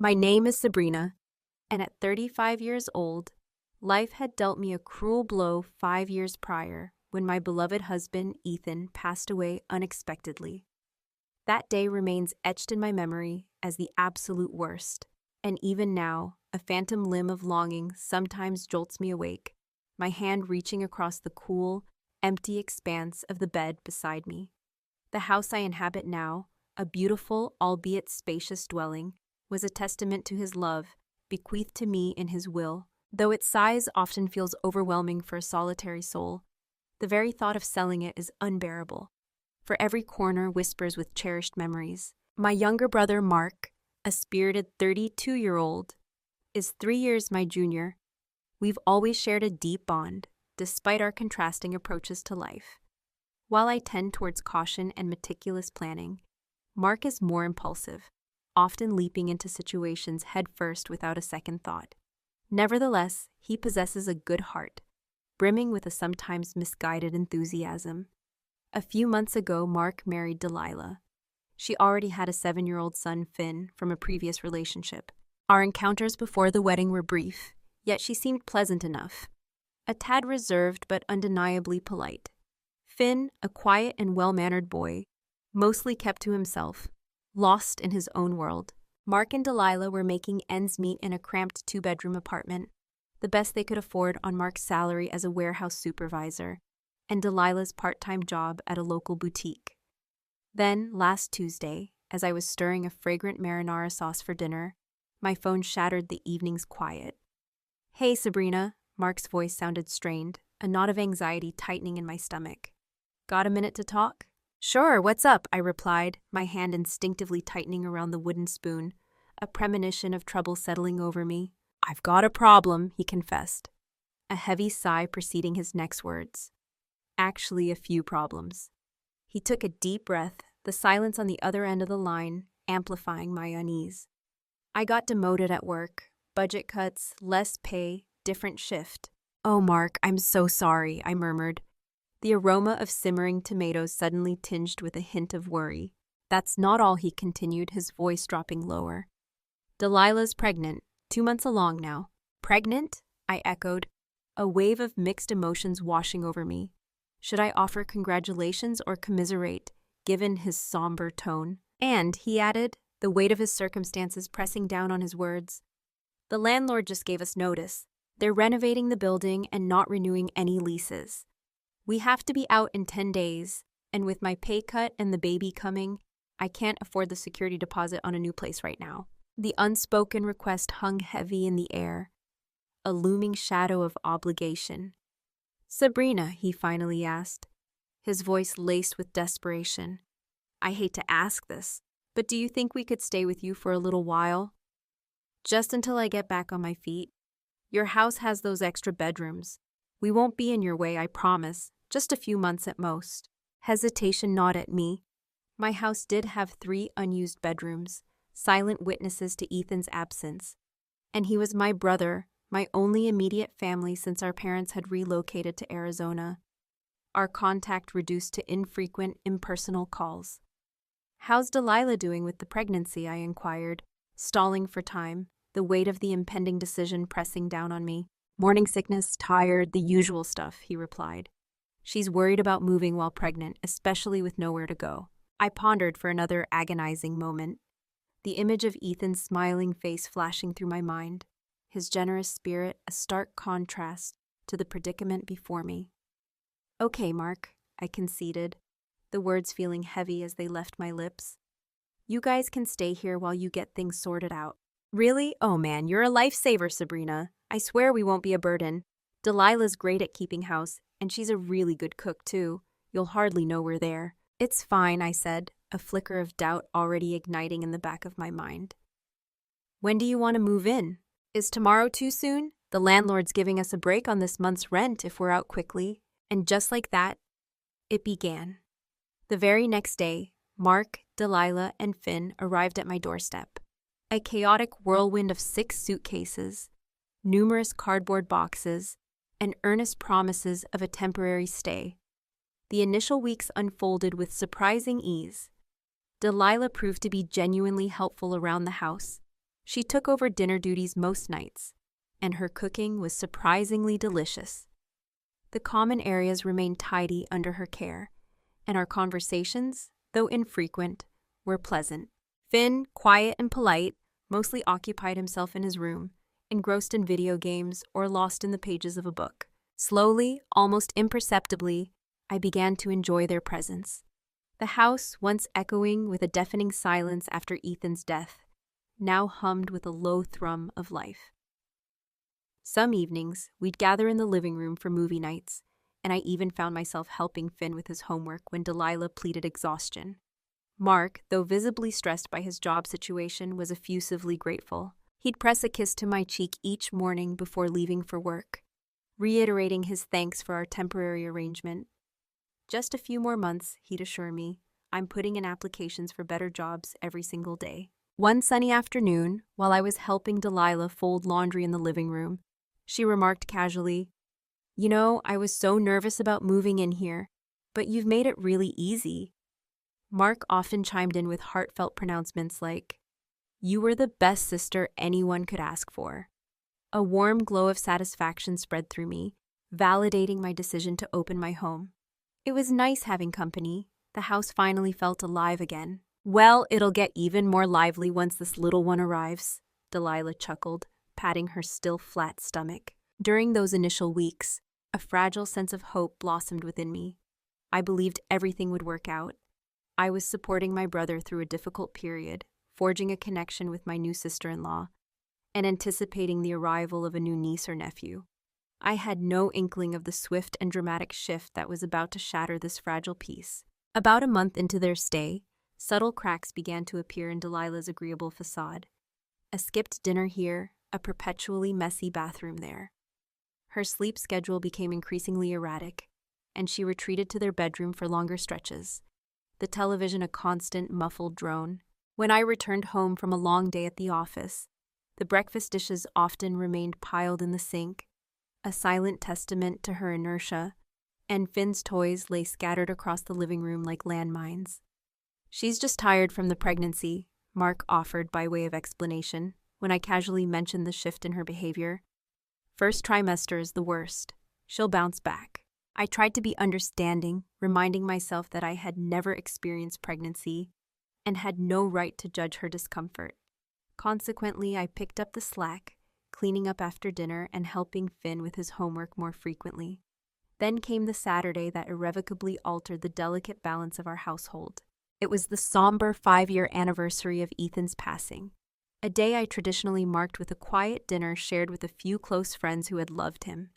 My name is Sabrina, and at 35 years old, life had dealt me a cruel blow 5 years prior when my beloved husband, Ethan, passed away unexpectedly. That day remains etched in my memory as the absolute worst, and even now, a phantom limb of longing sometimes jolts me awake, my hand reaching across the cool, empty expanse of the bed beside me. The house I inhabit now, a beautiful, albeit spacious dwelling, was a testament to his love, bequeathed to me in his will. Though its size often feels overwhelming for a solitary soul, the very thought of selling it is unbearable. For every corner whispers with cherished memories. My younger brother, Mark, a spirited 32-year-old, is 3 years my junior. We've always shared a deep bond, despite our contrasting approaches to life. While I tend towards caution and meticulous planning, Mark is more impulsive, often leaping into situations headfirst without a second thought. Nevertheless, he possesses a good heart, brimming with a sometimes misguided enthusiasm. A few months ago, Mark married Delilah. She already had a 7-year-old son, Finn, from a previous relationship. Our encounters before the wedding were brief, yet she seemed pleasant enough. A tad reserved but undeniably polite. Finn, a quiet and well-mannered boy, mostly kept to himself, lost in his own world. Mark and Delilah were making ends meet in a cramped 2-bedroom apartment, the best they could afford on Mark's salary as a warehouse supervisor, and Delilah's part-time job at a local boutique. Then, last Tuesday, as I was stirring a fragrant marinara sauce for dinner, my phone shattered the evening's quiet. "Hey, Sabrina," Mark's voice sounded strained, a knot of anxiety tightening in my stomach. "Got a minute to talk?" "Sure, what's up?" I replied, my hand instinctively tightening around the wooden spoon, a premonition of trouble settling over me. "I've got a problem," he confessed, a heavy sigh preceding his next words. "Actually, a few problems." He took a deep breath, the silence on the other end of the line amplifying my unease. "I got demoted at work. Budget cuts, less pay, different shift." "Oh, Mark, I'm so sorry," I murmured, the aroma of simmering tomatoes suddenly tinged with a hint of worry. "That's not all," he continued, his voice dropping lower. "Delilah's pregnant, 2 months along now." "Pregnant?" I echoed, a wave of mixed emotions washing over me. Should I offer congratulations or commiserate, given his somber tone? "And," he added, the weight of his circumstances pressing down on his words, "the landlord just gave us notice. They're renovating the building and not renewing any leases. We have to be out in 10 days, and with my pay cut and the baby coming, I can't afford the security deposit on a new place right now." The unspoken request hung heavy in the air, a looming shadow of obligation. "Sabrina," he finally asked, his voice laced with desperation, "I hate to ask this, but do you think we could stay with you for a little while? Just until I get back on my feet? Your house has those extra bedrooms. We won't be in your way, I promise, just a few months at most." Hesitation gnawed at me. My house did have 3 unused bedrooms, silent witnesses to Ethan's absence, and he was my brother, my only immediate family since our parents had relocated to Arizona. Our contact reduced to infrequent, impersonal calls. "How's Delilah doing with the pregnancy?" I inquired, stalling for time, the weight of the impending decision pressing down on me. "Morning sickness, tired, the usual stuff," he replied. "She's worried about moving while pregnant, especially with nowhere to go." I pondered for another agonizing moment, the image of Ethan's smiling face flashing through my mind, his generous spirit a stark contrast to the predicament before me. "Okay, Mark," I conceded, the words feeling heavy as they left my lips. "You guys can stay here while you get things sorted out." "Really? Oh man, you're a lifesaver, Sabrina. I swear we won't be a burden. Delilah's great at keeping house, and she's a really good cook too. You'll hardly know we're there." "It's fine," I said, a flicker of doubt already igniting in the back of my mind. "When do you want to move in? Is tomorrow too soon? The landlord's giving us a break on this month's rent if we're out quickly." And just like that, it began. The very next day, Mark, Delilah, and Finn arrived at my doorstep. A chaotic whirlwind of 6 suitcases, numerous cardboard boxes, and earnest promises of a temporary stay. The initial weeks unfolded with surprising ease. Delilah proved to be genuinely helpful around the house, She took over dinner duties most nights, and her cooking was surprisingly delicious. The common areas remained tidy under her care, and our conversations, though infrequent, were pleasant. Finn, quiet and polite, mostly occupied himself in his room, engrossed in video games or lost in the pages of a book. Slowly, almost imperceptibly, I began to enjoy their presence. The house, once echoing with a deafening silence after Ethan's death, now hummed with a low thrum of life. Some evenings, we'd gather in the living room for movie nights, and I even found myself helping Finn with his homework when Delilah pleaded exhaustion. Mark, though visibly stressed by his job situation, was effusively grateful. He'd press a kiss to my cheek each morning before leaving for work, reiterating his thanks for our temporary arrangement. Just a few more months, he'd assure me. I'm putting in applications for better jobs every single day. One sunny afternoon, while I was helping Delilah fold laundry in the living room, she remarked casually, "You know, I was so nervous about moving in here, but you've made it really easy." Mark often chimed in with heartfelt pronouncements like, "You were the best sister anyone could ask for." A warm glow of satisfaction spread through me, validating my decision to open my home. It was nice having company. The house finally felt alive again. "Well, it'll get even more lively once this little one arrives," Delilah chuckled, patting her still flat stomach. During those initial weeks, a fragile sense of hope blossomed within me. I believed everything would work out. I was supporting my brother through a difficult period, forging a connection with my new sister-in-law, and anticipating the arrival of a new niece or nephew. I had no inkling of the swift and dramatic shift that was about to shatter this fragile peace. About a month into their stay, subtle cracks began to appear in Delilah's agreeable facade. A skipped dinner here, a perpetually messy bathroom there. Her sleep schedule became increasingly erratic, and she retreated to their bedroom for longer stretches, the television a constant, muffled drone. When I returned home from a long day at the office, the breakfast dishes often remained piled in the sink, a silent testament to her inertia, and Finn's toys lay scattered across the living room like landmines. "She's just tired from the pregnancy," Mark offered by way of explanation when I casually mentioned the shift in her behavior. "First trimester is the worst. She'll bounce back." I tried to be understanding, reminding myself that I had never experienced pregnancy and had no right to judge her discomfort. Consequently, I picked up the slack, cleaning up after dinner and helping Finn with his homework more frequently. Then came the Saturday that irrevocably altered the delicate balance of our household. It was the somber 5-year anniversary of Ethan's passing, a day I traditionally marked with a quiet dinner shared with a few close friends who had loved him,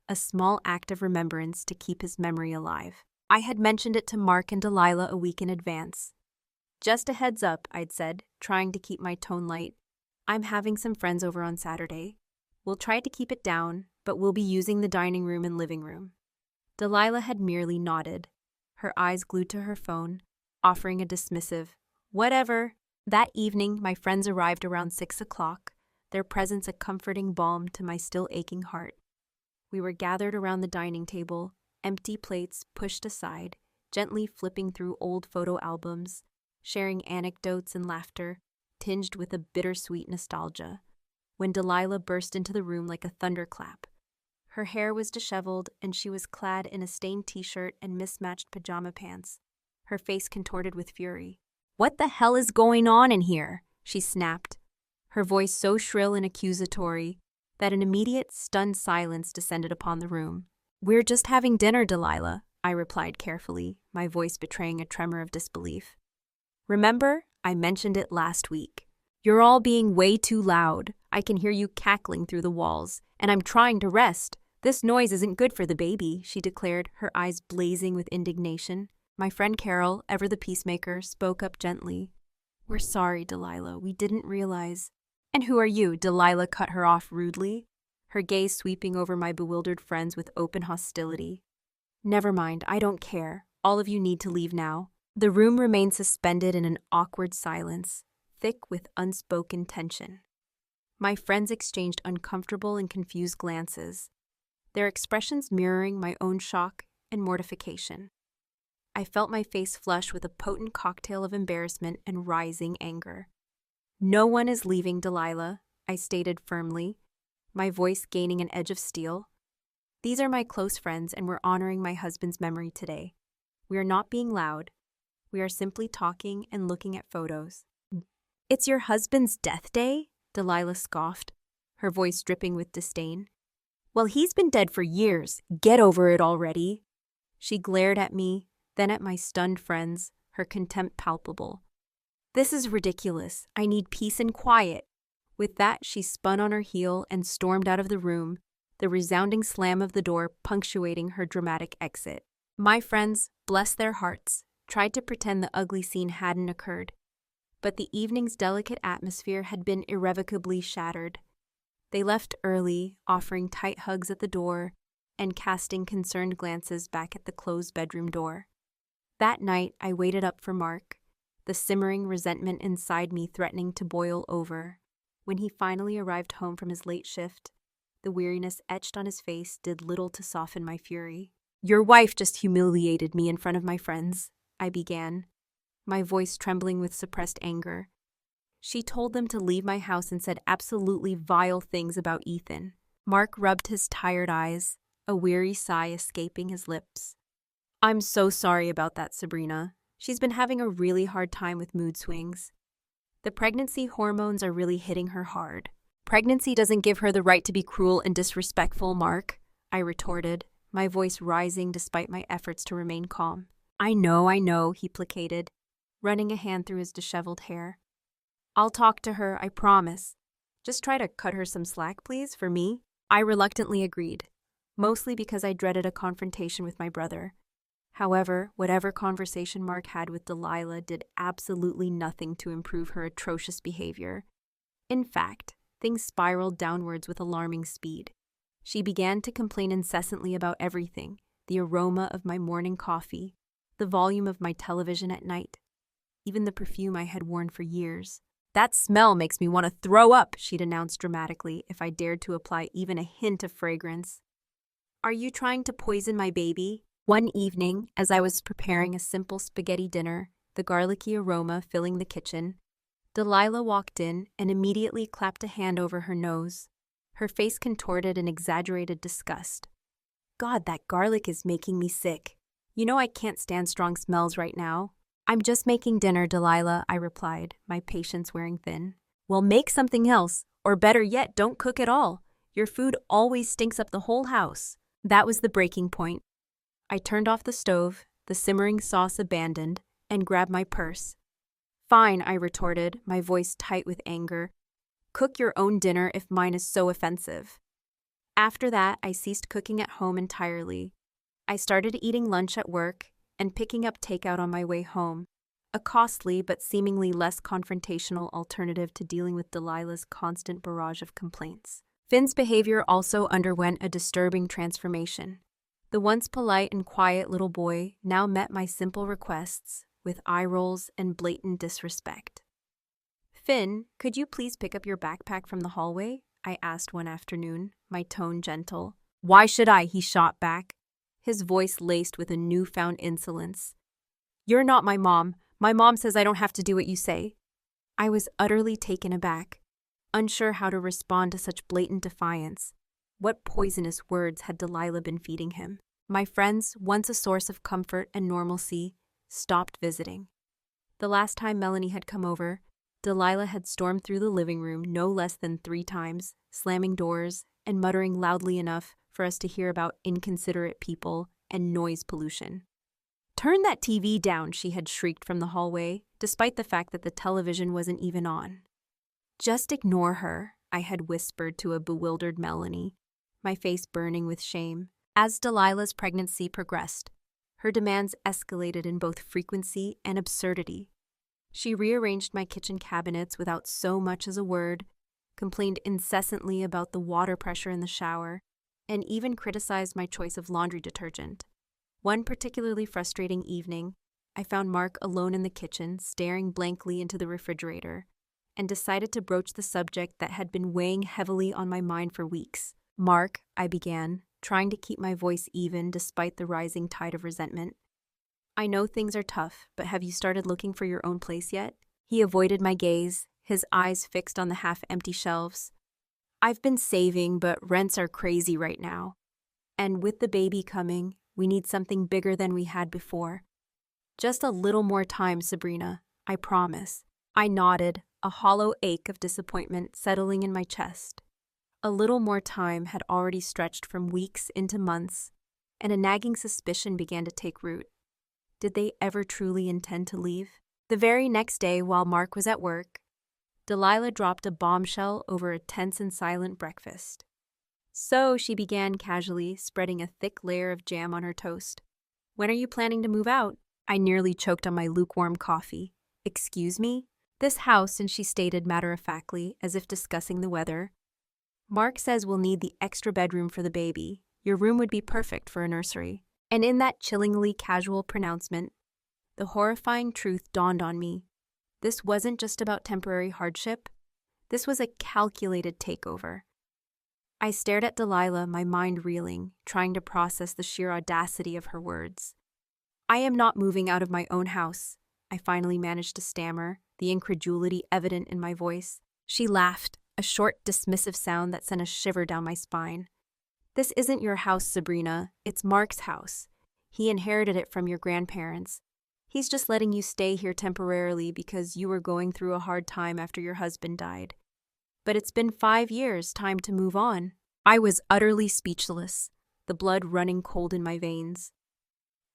a small act of remembrance to keep his memory alive. I had mentioned it to Mark and Delilah a week in advance. "Just a heads up," I'd said, trying to keep my tone light. "I'm having some friends over on Saturday. We'll try to keep it down, but we'll be using the dining room and living room." Delilah had merely nodded, her eyes glued to her phone, offering a dismissive, "Whatever." That evening, my friends arrived around 6 o'clock, their presence a comforting balm to my still aching heart. We were gathered around the dining table, empty plates pushed aside, gently flipping through old photo albums, sharing anecdotes and laughter, tinged with a bittersweet nostalgia, when Delilah burst into the room like a thunderclap. Her hair was disheveled, and she was clad in a stained t-shirt and mismatched pajama pants, her face contorted with fury. "What the hell is going on in here?" she snapped, her voice so shrill and accusatory that an immediate, stunned silence descended upon the room. "We're just having dinner, Delilah," I replied carefully, my voice betraying a tremor of disbelief. "Remember, I mentioned it last week. You're all being way too loud. I can hear you cackling through the walls, and I'm trying to rest. This noise isn't good for the baby," she declared, her eyes blazing with indignation. My friend Carol, ever the peacemaker, spoke up gently. "We're sorry, Delilah. We didn't realize." "And who are you?" Delilah cut her off rudely, her gaze sweeping over my bewildered friends with open hostility. "Never mind, I don't care. All of you need to leave now." The room remained suspended in an awkward silence, thick with unspoken tension. My friends exchanged uncomfortable and confused glances, their expressions mirroring my own shock and mortification. I felt my face flush with a potent cocktail of embarrassment and rising anger. No one is leaving, Delilah, I stated firmly, my voice gaining an edge of steel. These are my close friends, and we're honoring my husband's memory today. We are not being loud. We are simply talking and looking at photos. It's your husband's death day? Delilah scoffed, her voice dripping with disdain. Well, he's been dead for years. Get over it already. She glared at me, then at my stunned friends, her contempt palpable. This is ridiculous. I need peace and quiet. With that, she spun on her heel and stormed out of the room, the resounding slam of the door punctuating her dramatic exit. My friends, bless their hearts, tried to pretend the ugly scene hadn't occurred, but the evening's delicate atmosphere had been irrevocably shattered. They left early, offering tight hugs at the door and casting concerned glances back at the closed bedroom door. That night, I waited up for Mark, the simmering resentment inside me threatening to boil over. When he finally arrived home from his late shift, the weariness etched on his face did little to soften my fury. Your wife just humiliated me in front of my friends, I began, my voice trembling with suppressed anger. She told them to leave my house and said absolutely vile things about Ethan. Mark rubbed his tired eyes, a weary sigh escaping his lips. I'm so sorry about that, Sabrina. She's been having a really hard time with mood swings. The pregnancy hormones are really hitting her hard. Pregnancy doesn't give her the right to be cruel and disrespectful, Mark, I retorted, my voice rising despite my efforts to remain calm. I know, he placated, running a hand through his disheveled hair. I'll talk to her, I promise. Just try to cut her some slack, please, for me. I reluctantly agreed, mostly because I dreaded a confrontation with my brother. However, whatever conversation Mark had with Delilah did absolutely nothing to improve her atrocious behavior. In fact, things spiraled downwards with alarming speed. She began to complain incessantly about everything, the aroma of my morning coffee, the volume of my television at night, even the perfume I had worn for years. That smell makes me want to throw up, she'd announce dramatically if I dared to apply even a hint of fragrance. Are you trying to poison my baby? One evening, as I was preparing a simple spaghetti dinner, the garlicky aroma filling the kitchen, Delilah walked in and immediately clapped a hand over her nose, her face contorted in exaggerated disgust. God, that garlic is making me sick. You know I can't stand strong smells right now. I'm just making dinner, Delilah, I replied, my patience wearing thin. Well, make something else, or better yet, don't cook at all. Your food always stinks up the whole house. That was the breaking point. I turned off the stove, the simmering sauce abandoned, and grabbed my purse. Fine, I retorted, my voice tight with anger. Cook your own dinner if mine is so offensive. After that, I ceased cooking at home entirely. I started eating lunch at work and picking up takeout on my way home, a costly but seemingly less confrontational alternative to dealing with Delilah's constant barrage of complaints. Finn's behavior also underwent a disturbing transformation. The once polite and quiet little boy now met my simple requests with eye rolls and blatant disrespect. Finn, could you please pick up your backpack from the hallway? I asked one afternoon, my tone gentle. Why should I? He shot back, his voice laced with a newfound insolence. You're not my mom. My mom says I don't have to do what you say. I was utterly taken aback, unsure how to respond to such blatant defiance. What poisonous words had Delilah been feeding him? My friends, once a source of comfort and normalcy, stopped visiting. The last time Melanie had come over, Delilah had stormed through the living room no less than 3 times, slamming doors and muttering loudly enough for us to hear about inconsiderate people and noise pollution. Turn that TV down, she had shrieked from the hallway, despite the fact that the television wasn't even on. Just ignore her, I had whispered to a bewildered Melanie, my face burning with shame. As Delilah's pregnancy progressed, her demands escalated in both frequency and absurdity. She rearranged my kitchen cabinets without so much as a word, complained incessantly about the water pressure in the shower, and even criticized my choice of laundry detergent. One particularly frustrating evening, I found Mark alone in the kitchen, staring blankly into the refrigerator, and decided to broach the subject that had been weighing heavily on my mind for weeks. Mark, I began, trying to keep my voice even despite the rising tide of resentment. I know things are tough, but have you started looking for your own place yet? He avoided my gaze, his eyes fixed on the half-empty shelves. "I've been saving, but rents are crazy right now. And with the baby coming, we need something bigger than we had before. Just a little more time, Sabrina, I promise." I nodded, a hollow ache of disappointment settling in my chest. A little more time had already stretched from weeks into months, and a nagging suspicion began to take root. Did they ever truly intend to leave? The very next day, while Mark was at work, Delilah dropped a bombshell over a tense and silent breakfast. "So," she began casually, spreading a thick layer of jam on her toast, "when are you planning to move out?" I nearly choked on my lukewarm coffee. "Excuse me?" "This house," and she stated matter-of-factly, as if discussing the weather. "Mark says we'll need the extra bedroom for the baby. Your room would be perfect for a nursery." And in that chillingly casual pronouncement, the horrifying truth dawned on me. This wasn't just about temporary hardship. This was a calculated takeover. I stared at Delilah, my mind reeling, trying to process the sheer audacity of her words. "I am not moving out of my own house," I finally managed to stammer, the incredulity evident in my voice. She laughed, a short, dismissive sound that sent a shiver down my spine. "This isn't your house, Sabrina. It's Mark's house. He inherited it from your grandparents. He's just letting you stay here temporarily because you were going through a hard time after your husband died. But it's been 5 years, time to move on." I was utterly speechless, the blood running cold in my veins.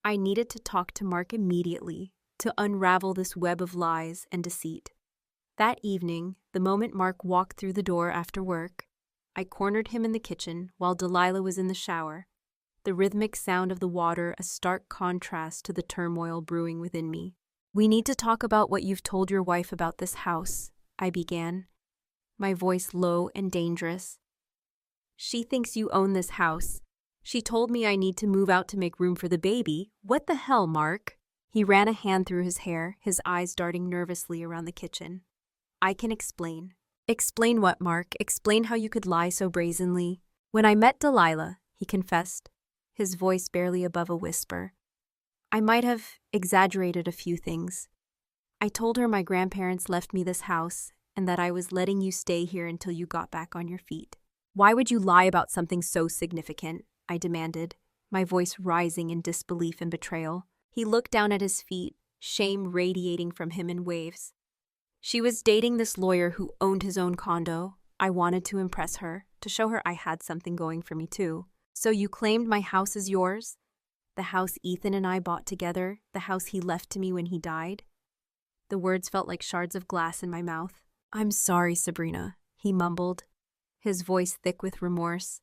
I needed to talk to Mark immediately, to unravel this web of lies and deceit. That evening, the moment Mark walked through the door after work, I cornered him in the kitchen while Delilah was in the shower, the rhythmic sound of the water a stark contrast to the turmoil brewing within me. "We need to talk about what you've told your wife about this house," I began, my voice low and dangerous. "She thinks you own this house. She told me I need to move out to make room for the baby. What the hell, Mark?" He ran a hand through his hair, his eyes darting nervously around the kitchen. "I can explain." "Explain what, Mark? Explain how you could lie so brazenly." "When I met Delilah," he confessed, his voice barely above a whisper, "I might have exaggerated a few things. I told her my grandparents left me this house and that I was letting you stay here until you got back on your feet." "Why would you lie about something so significant?" I demanded, my voice rising in disbelief and betrayal. He looked down at his feet, shame radiating from him in waves. "She was dating this lawyer who owned his own condo. I wanted to impress her, to show her I had something going for me too." "So you claimed my house is yours? The house Ethan and I bought together, the house he left to me when he died?" The words felt like shards of glass in my mouth. "I'm sorry, Sabrina," he mumbled, his voice thick with remorse.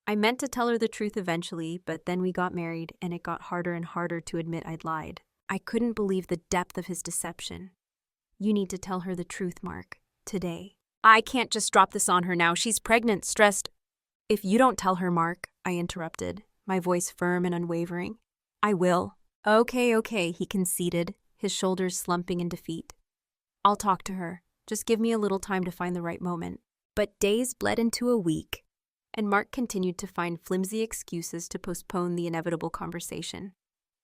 "I meant to tell her the truth eventually, but then we got married and it got harder and harder to admit I'd lied." I couldn't believe the depth of his deception. "You need to tell her the truth, Mark, today." "I can't just drop this on her now. She's pregnant, stressed." "If you don't tell her, Mark," I interrupted, my voice firm and unwavering, "I will." Okay, he conceded, his shoulders slumping in defeat. "I'll talk to her. Just give me a little time to find the right moment." But days bled into a week, and Mark continued to find flimsy excuses to postpone the inevitable conversation.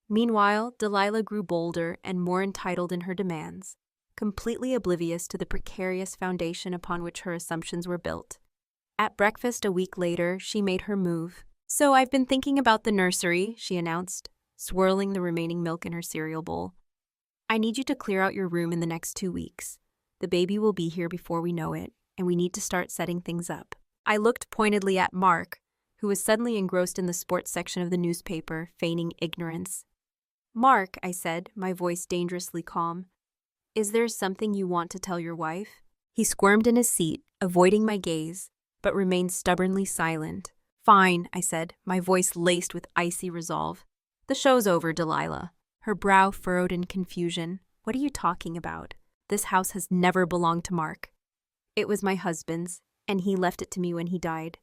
Meanwhile, Delilah grew bolder and more entitled in her demands, completely oblivious to the precarious foundation upon which her assumptions were built. At breakfast a week later, she made her move. "So I've been thinking about the nursery," she announced, swirling the remaining milk in her cereal bowl. "I need you to clear out your room in the next 2 weeks. The baby will be here before we know it, and we need to start setting things up." I looked pointedly at Mark, who was suddenly engrossed in the sports section of the newspaper, feigning ignorance. "Mark," I said, my voice dangerously calm, "is there something you want to tell your wife?" He squirmed in his seat, avoiding my gaze, but remained stubbornly silent. "Fine," I said, my voice laced with icy resolve. "The show's over, Delilah." Her brow furrowed in confusion. "What are you talking about? This house has never belonged to Mark. It was my husband's, and he left it to me when he died.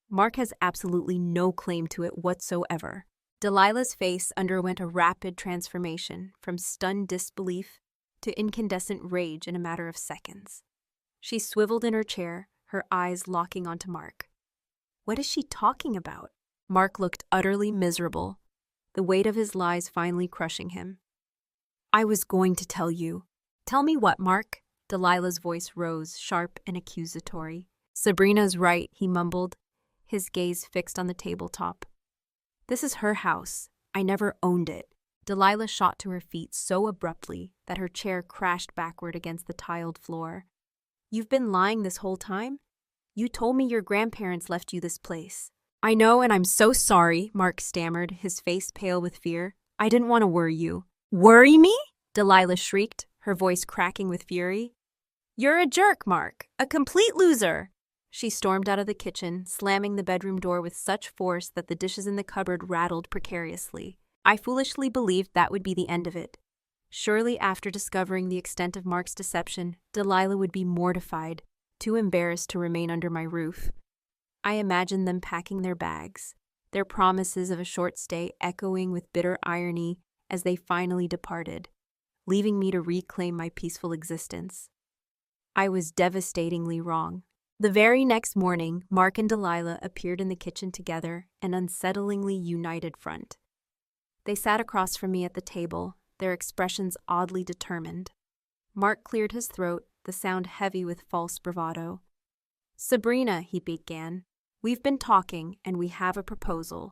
Mark has absolutely no claim to it whatsoever." Delilah's face underwent a rapid transformation from stunned disbelief to incandescent rage in a matter of seconds. She swiveled in her chair, her eyes locking onto Mark. "What is she talking about?" Mark looked utterly miserable, the weight of his lies finally crushing him. "I was going to tell you." "Tell me what, Mark?" Delilah's voice rose, sharp and accusatory. Sabrina's right, he mumbled, his gaze fixed on the tabletop. This is her house. I never owned it. Delilah shot to her feet so abruptly that her chair crashed backward against the tiled floor. You've been lying this whole time? You told me your grandparents left you this place. I know, and I'm so sorry, Mark stammered, his face pale with fear. I didn't want to worry you. Worry me? Delilah shrieked, her voice cracking with fury. You're a jerk, Mark. A complete loser. She stormed out of the kitchen, slamming the bedroom door with such force that the dishes in the cupboard rattled precariously. I foolishly believed that would be the end of it. Surely after discovering the extent of Mark's deception, Delilah would be mortified, too embarrassed to remain under my roof. I imagined them packing their bags, their promises of a short stay echoing with bitter irony as they finally departed, leaving me to reclaim my peaceful existence. I was devastatingly wrong. The very next morning, Mark and Delilah appeared in the kitchen together, an unsettlingly united front. They sat across from me at the table, their expressions oddly determined. Mark cleared his throat, the sound heavy with false bravado. Sabrina, he began, we've been talking and we have a proposal.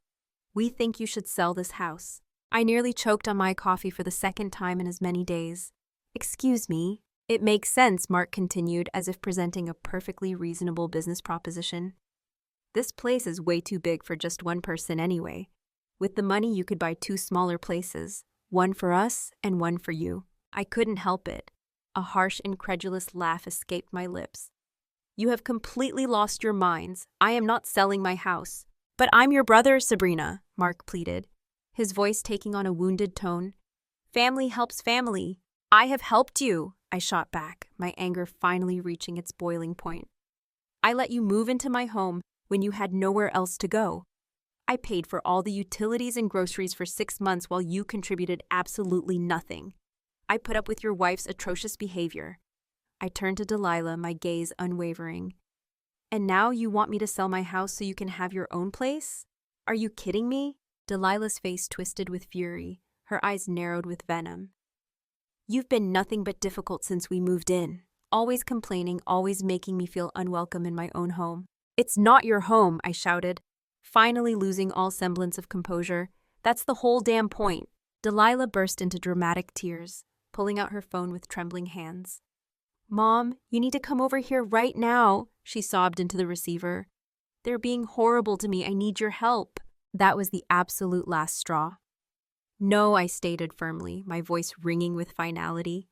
We think you should sell this house. I nearly choked on my coffee for the second time in as many days. Excuse me. It makes sense, Mark continued, as if presenting a perfectly reasonable business proposition. This place is way too big for just one person anyway. With the money, you could buy 2 smaller places, one for us and one for you. I couldn't help it. A harsh, incredulous laugh escaped my lips. You have completely lost your minds. I am not selling my house. But I'm your brother, Sabrina, Mark pleaded, his voice taking on a wounded tone. Family helps family. I have helped you, I shot back, my anger finally reaching its boiling point. I let you move into my home when you had nowhere else to go. I paid for all the utilities and groceries for 6 months while you contributed absolutely nothing. I put up with your wife's atrocious behavior. I turned to Delilah, my gaze unwavering. And now you want me to sell my house so you can have your own place? Are you kidding me? Delilah's face twisted with fury, her eyes narrowed with venom. You've been nothing but difficult since we moved in. Always complaining, always making me feel unwelcome in my own home. It's not your home, I shouted, finally losing all semblance of composure. That's the whole damn point. Delilah burst into dramatic tears, pulling out her phone with trembling hands. Mom, you need to come over here right now, she sobbed into the receiver. They're being horrible to me. I need your help. That was the absolute last straw. No, I stated firmly, my voice ringing with finality.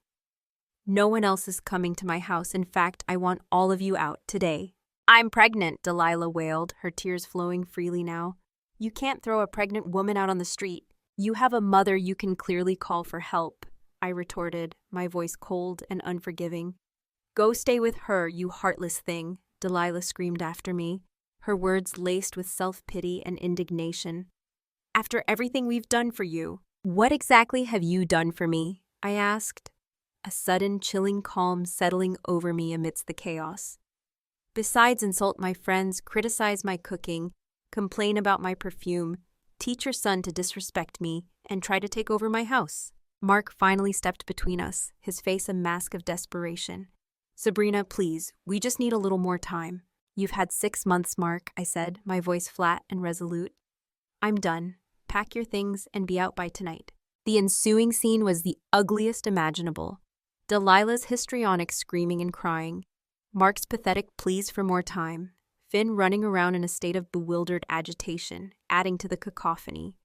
No one else is coming to my house. In fact, I want all of you out today. I'm pregnant, Delilah wailed, her tears flowing freely now. You can't throw a pregnant woman out on the street. You have a mother you can clearly call for help, I retorted, my voice cold and unforgiving. Go stay with her, you heartless thing, Delilah screamed after me, her words laced with self-pity and indignation. After everything we've done for you, what exactly have you done for me? I asked, a sudden chilling calm settling over me amidst the chaos. Besides insult my friends, criticize my cooking, complain about my perfume, teach your son to disrespect me, and try to take over my house. Mark finally stepped between us, his face a mask of desperation. Sabrina, please, we just need a little more time. You've had 6 months, Mark, I said, my voice flat and resolute. I'm done. Pack your things and be out by tonight. The ensuing scene was the ugliest imaginable. Delilah's histrionic screaming and crying, Mark's pathetic pleas for more time, Finn running around in a state of bewildered agitation, adding to the cacophony.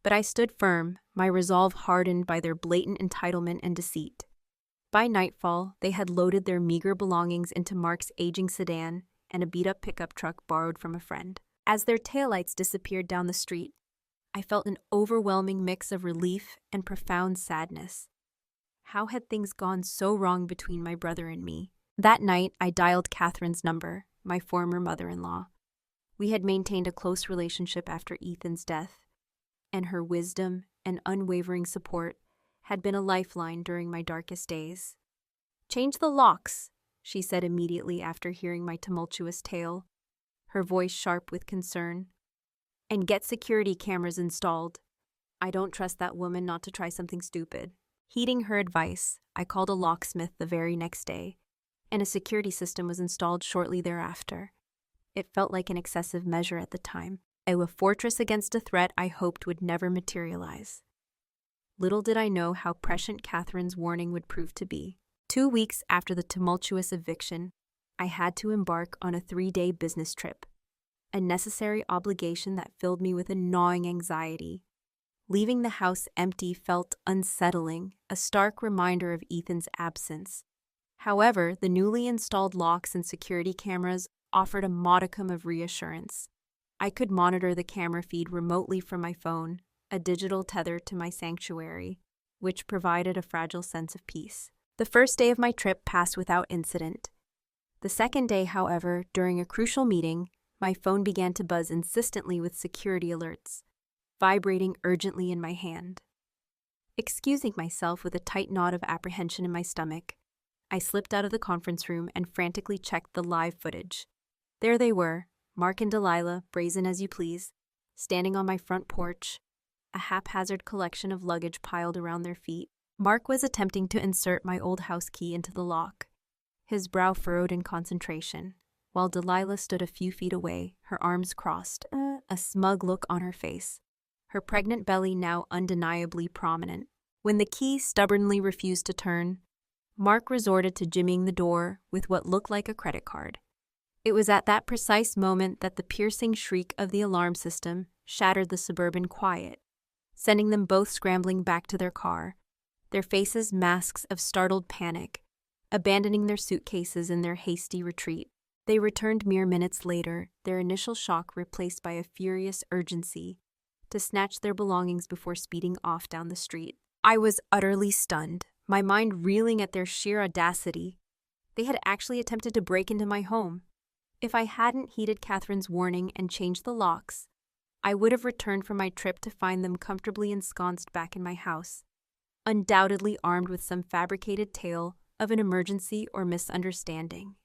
But I stood firm, my resolve hardened by their blatant entitlement and deceit. By nightfall, they had loaded their meager belongings into Mark's aging sedan and a beat-up pickup truck borrowed from a friend. As their taillights disappeared down the street, I felt an overwhelming mix of relief and profound sadness. How had things gone so wrong between my brother and me? That night, I dialed Catherine's number, my former mother-in-law. We had maintained a close relationship after Ethan's death, and her wisdom and unwavering support had been a lifeline during my darkest days. Change the locks, she said immediately after hearing my tumultuous tale, her voice sharp with concern. And get security cameras installed. I don't trust that woman not to try something stupid. Heeding her advice, I called a locksmith the very next day, and a security system was installed shortly thereafter. It felt like an excessive measure at the time, a fortress against a threat I hoped would never materialize. Little did I know how prescient Catherine's warning would prove to be. 2 weeks after the tumultuous eviction, I had to embark on a 3-day business trip, a necessary obligation that filled me with a gnawing anxiety. Leaving the house empty felt unsettling, a stark reminder of Ethan's absence. However, the newly installed locks and security cameras offered a modicum of reassurance. I could monitor the camera feed remotely from my phone, a digital tether to my sanctuary, which provided a fragile sense of peace. The first day of my trip passed without incident. The second day, however, during a crucial meeting, my phone began to buzz insistently with security alerts, vibrating urgently in my hand. Excusing myself with a tight knot of apprehension in my stomach, I slipped out of the conference room and frantically checked the live footage. There they were, Mark and Delilah, brazen as you please, standing on my front porch, a haphazard collection of luggage piled around their feet. Mark was attempting to insert my old house key into the lock, his brow furrowed in concentration, while Delilah stood a few feet away, her arms crossed, a smug look on her face, her pregnant belly now undeniably prominent. When the key stubbornly refused to turn, Mark resorted to jimmying the door with what looked like a credit card. It was at that precise moment that the piercing shriek of the alarm system shattered the suburban quiet, sending them both scrambling back to their car, their faces masks of startled panic, abandoning their suitcases in their hasty retreat. They returned mere minutes later, their initial shock replaced by a furious urgency to snatch their belongings before speeding off down the street. I was utterly stunned, my mind reeling at their sheer audacity. They had actually attempted to break into my home. If I hadn't heeded Catherine's warning and changed the locks, I would have returned from my trip to find them comfortably ensconced back in my house, undoubtedly armed with some fabricated tale of an emergency or misunderstanding.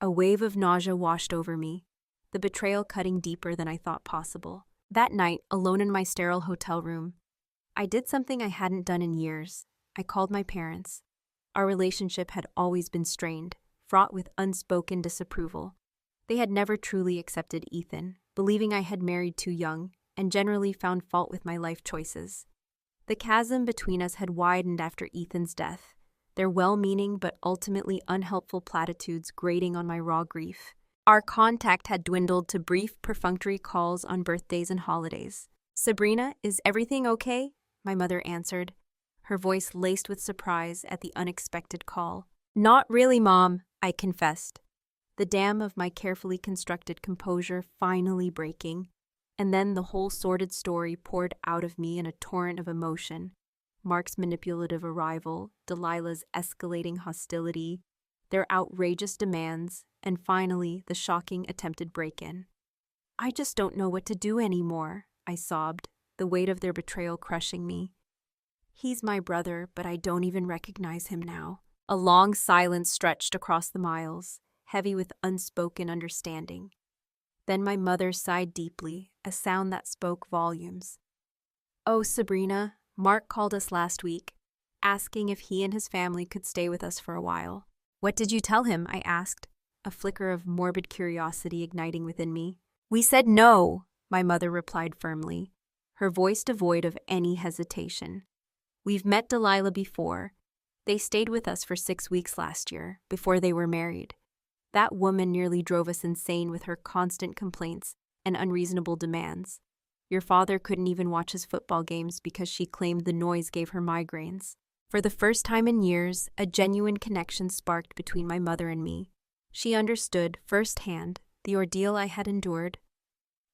A wave of nausea washed over me, the betrayal cutting deeper than I thought possible. That night, alone in my sterile hotel room, I did something I hadn't done in years. I called my parents. Our relationship had always been strained, fraught with unspoken disapproval. They had never truly accepted Ethan, believing I had married too young, and generally found fault with my life choices. The chasm between us had widened after Ethan's death, their well-meaning but ultimately unhelpful platitudes grating on my raw grief. Our contact had dwindled to brief, perfunctory calls on birthdays and holidays. "Sabrina, is everything okay?" my mother answered, her voice laced with surprise at the unexpected call. "Not really, Mom," I confessed, the dam of my carefully constructed composure finally breaking. And then the whole sordid story poured out of me in a torrent of emotion. Mark's manipulative arrival, Delilah's escalating hostility, their outrageous demands, and finally the shocking attempted break-in. "I just don't know what to do anymore," I sobbed, the weight of their betrayal crushing me. "He's my brother, but I don't even recognize him now." A long silence stretched across the miles, heavy with unspoken understanding. Then my mother sighed deeply, a sound that spoke volumes. "Oh, Sabrina, Mark called us last week, asking if he and his family could stay with us for a while." "What did you tell him?" I asked, a flicker of morbid curiosity igniting within me. "We said no," my mother replied firmly, her voice devoid of any hesitation. "We've met Delilah before. They stayed with us for 6 weeks last year, before they were married. That woman nearly drove us insane with her constant complaints and unreasonable demands. Your father couldn't even watch his football games because she claimed the noise gave her migraines." For the first time in years, a genuine connection sparked between my mother and me. She understood, firsthand, the ordeal I had endured.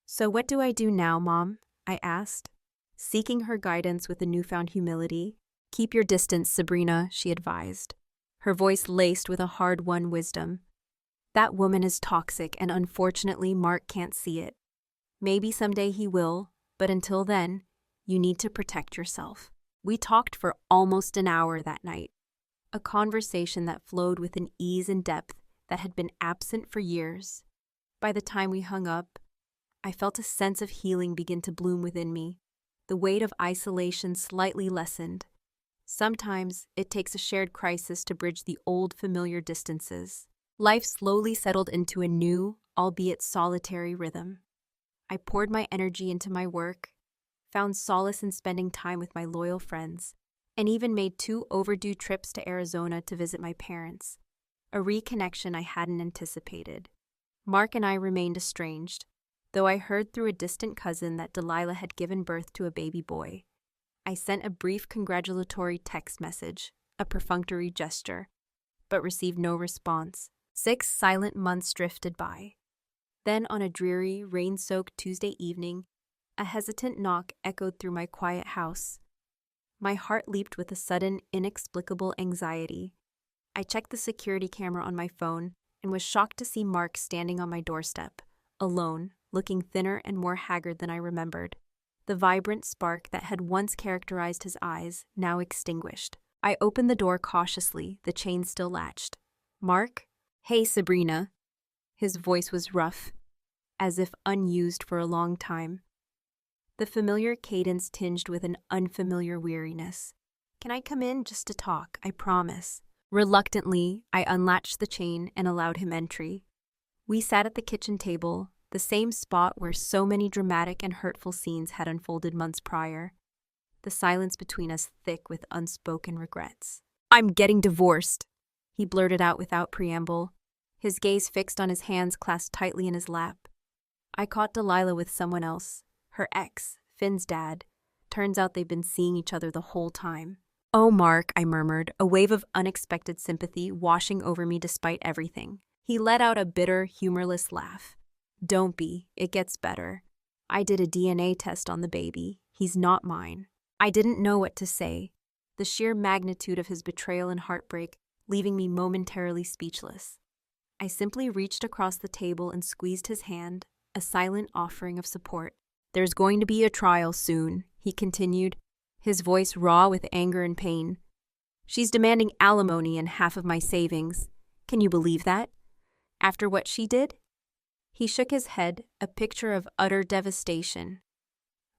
"So what do I do now, Mom?" I asked, seeking her guidance with a newfound humility. "Keep your distance, Sabrina," she advised, her voice laced with a hard-won wisdom. "That woman is toxic, and unfortunately Mark can't see it. Maybe someday he will, but until then, you need to protect yourself." We talked for almost an hour that night, a conversation that flowed with an ease and depth that had been absent for years. By the time we hung up, I felt a sense of healing begin to bloom within me, the weight of isolation slightly lessened. Sometimes it takes a shared crisis to bridge the old familiar distances. Life slowly settled into a new, albeit solitary rhythm. I poured my energy into my work, found solace in spending time with my loyal friends, and even made 2 overdue trips to Arizona to visit my parents, a reconnection I hadn't anticipated. Mark and I remained estranged, though I heard through a distant cousin that Delilah had given birth to a baby boy. I sent a brief congratulatory text message, a perfunctory gesture, but received no response. 6 silent months drifted by. Then, on a dreary, rain-soaked Tuesday evening, a hesitant knock echoed through my quiet house. My heart leaped with a sudden, inexplicable anxiety. I checked the security camera on my phone and was shocked to see Mark standing on my doorstep, alone, looking thinner and more haggard than I remembered. The vibrant spark that had once characterized his eyes, now extinguished. I opened the door cautiously, the chain still latched. "Mark?" "Hey, Sabrina." His voice was rough, as if unused for a long time. The familiar cadence tinged with an unfamiliar weariness. "Can I come in just to talk? I promise." Reluctantly, I unlatched the chain and allowed him entry. We sat at the kitchen table, the same spot where so many dramatic and hurtful scenes had unfolded months prior, the silence between us thick with unspoken regrets. "I'm getting divorced," he blurted out without preamble, his gaze fixed on his hands clasped tightly in his lap. I caught Delilah with someone else, her ex, Finn's dad. Turns out they've been seeing each other the whole time. "Oh, Mark," I murmured, a wave of unexpected sympathy washing over me despite everything. He let out a bitter, humorless laugh. "Don't be. It gets better. I did a DNA test on the baby. He's not mine." I didn't know what to say, the sheer magnitude of his betrayal and heartbreak leaving me momentarily speechless. I simply reached across the table and squeezed his hand, a silent offering of support. "There's going to be a trial soon," he continued, his voice raw with anger and pain. "She's demanding alimony and half of my savings. Can you believe that? After what she did?" He shook his head, a picture of utter devastation.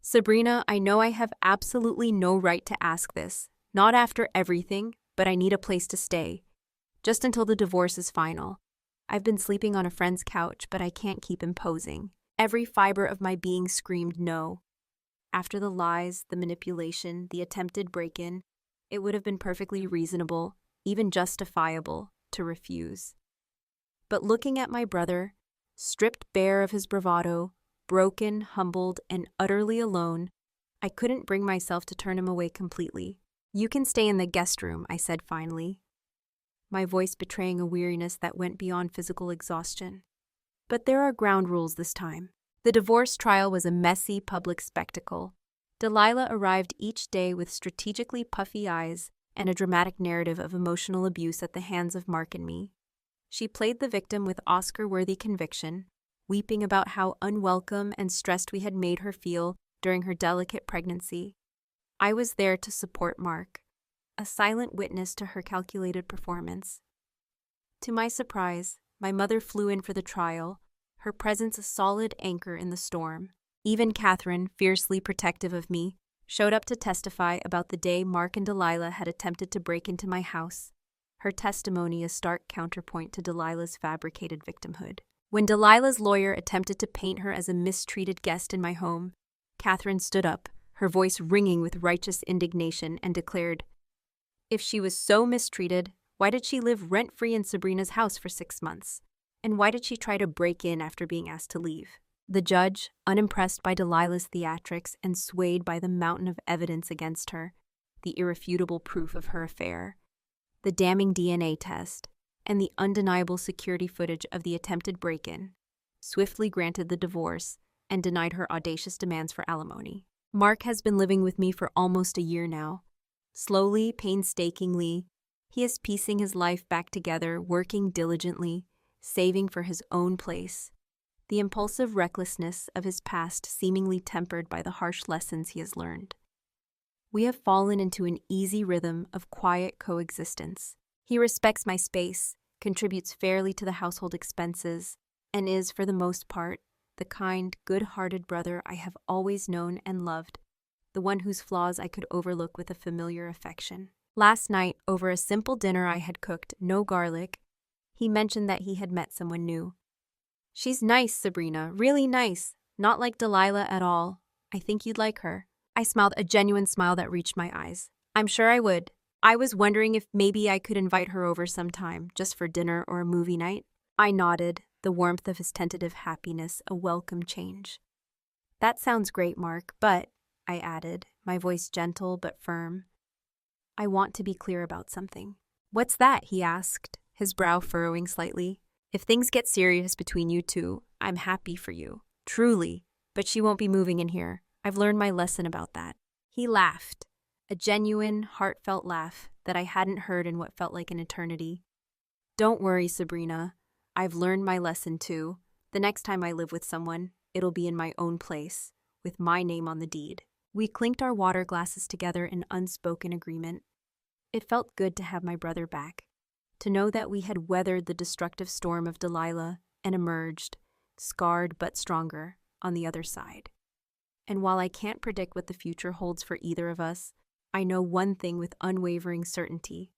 "Sabrina, I know I have absolutely no right to ask this. Not after everything, but I need a place to stay. Just until the divorce is final. I've been sleeping on a friend's couch, but I can't keep imposing." Every fiber of my being screamed no. After the lies, the manipulation, the attempted break-in, it would have been perfectly reasonable, even justifiable, to refuse. But looking at my brother, stripped bare of his bravado, broken, humbled, and utterly alone, I couldn't bring myself to turn him away completely. "You can stay in the guest room," I said finally, my voice betraying a weariness that went beyond physical exhaustion. But there are ground rules this time. The divorce trial was a messy public spectacle. Delilah arrived each day with strategically puffy eyes and a dramatic narrative of emotional abuse at the hands of Mark and me. She played the victim with Oscar-worthy conviction, weeping about how unwelcome and stressed we had made her feel during her delicate pregnancy. I was there to support Mark, a silent witness to her calculated performance. To my surprise, my mother flew in for the trial, her presence a solid anchor in the storm. Even Catherine, fiercely protective of me, showed up to testify about the day Mark and Delilah had attempted to break into my house, her testimony a stark counterpoint to Delilah's fabricated victimhood. When Delilah's lawyer attempted to paint her as a mistreated guest in my home, Catherine stood up, her voice ringing with righteous indignation, and declared, "If she was so mistreated, why did she live rent-free in Sabrina's house for 6 months? And why did she try to break in after being asked to leave?" The judge, unimpressed by Delilah's theatrics and swayed by the mountain of evidence against her, the irrefutable proof of her affair, the damning DNA test, and the undeniable security footage of the attempted break-in, swiftly granted the divorce and denied her audacious demands for alimony. Mark has been living with me for almost a year now. Slowly, painstakingly, he is piecing his life back together, working diligently, saving for his own place, the impulsive recklessness of his past seemingly tempered by the harsh lessons he has learned. We have fallen into an easy rhythm of quiet coexistence. He respects my space, contributes fairly to the household expenses, and is, for the most part, the kind, good-hearted brother I have always known and loved, the one whose flaws I could overlook with a familiar affection. Last night, over a simple dinner I had cooked, no garlic, he mentioned that he had met someone new. She's nice, Sabrina, really nice. Not like Delilah at all. I think you'd like her. I smiled, a genuine smile that reached my eyes. I'm sure I would. I was wondering if maybe I could invite her over sometime, just for dinner or a movie night. I nodded, the warmth of his tentative happiness a welcome change. That sounds great, Mark, but, I added, my voice gentle but firm, I want to be clear about something. What's that? He asked, his brow furrowing slightly. If things get serious between you two, I'm happy for you. Truly. But she won't be moving in here. I've learned my lesson about that. He laughed, a genuine, heartfelt laugh that I hadn't heard in what felt like an eternity. Don't worry, Sabrina. I've learned my lesson too. The next time I live with someone, it'll be in my own place, with my name on the deed. We clinked our water glasses together in unspoken agreement. It felt good to have my brother back, to know that we had weathered the destructive storm of Delilah and emerged, scarred but stronger, on the other side. And while I can't predict what the future holds for either of us, I know one thing with unwavering certainty.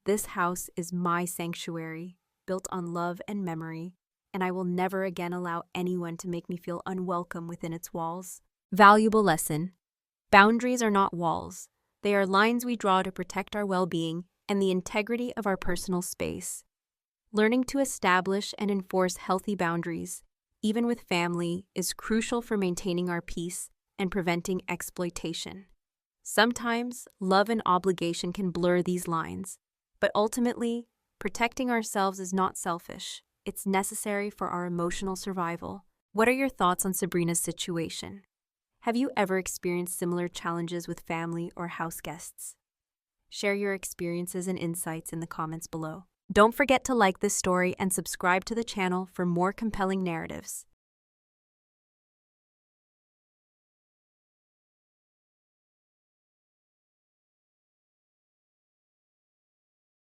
This house is my sanctuary, built on love and memory, and I will never again allow anyone to make me feel unwelcome within its walls. Valuable lesson. Boundaries are not walls. They are lines we draw to protect our well-being and the integrity of our personal space. Learning to establish and enforce healthy boundaries, even with family, is crucial for maintaining our peace and preventing exploitation. Sometimes, love and obligation can blur these lines, but ultimately, protecting ourselves is not selfish. It's necessary for our emotional survival. What are your thoughts on Sabrina's situation? Have you ever experienced similar challenges with family or house guests? Share your experiences and insights in the comments below. Don't forget to like this story and subscribe to the channel for more compelling narratives.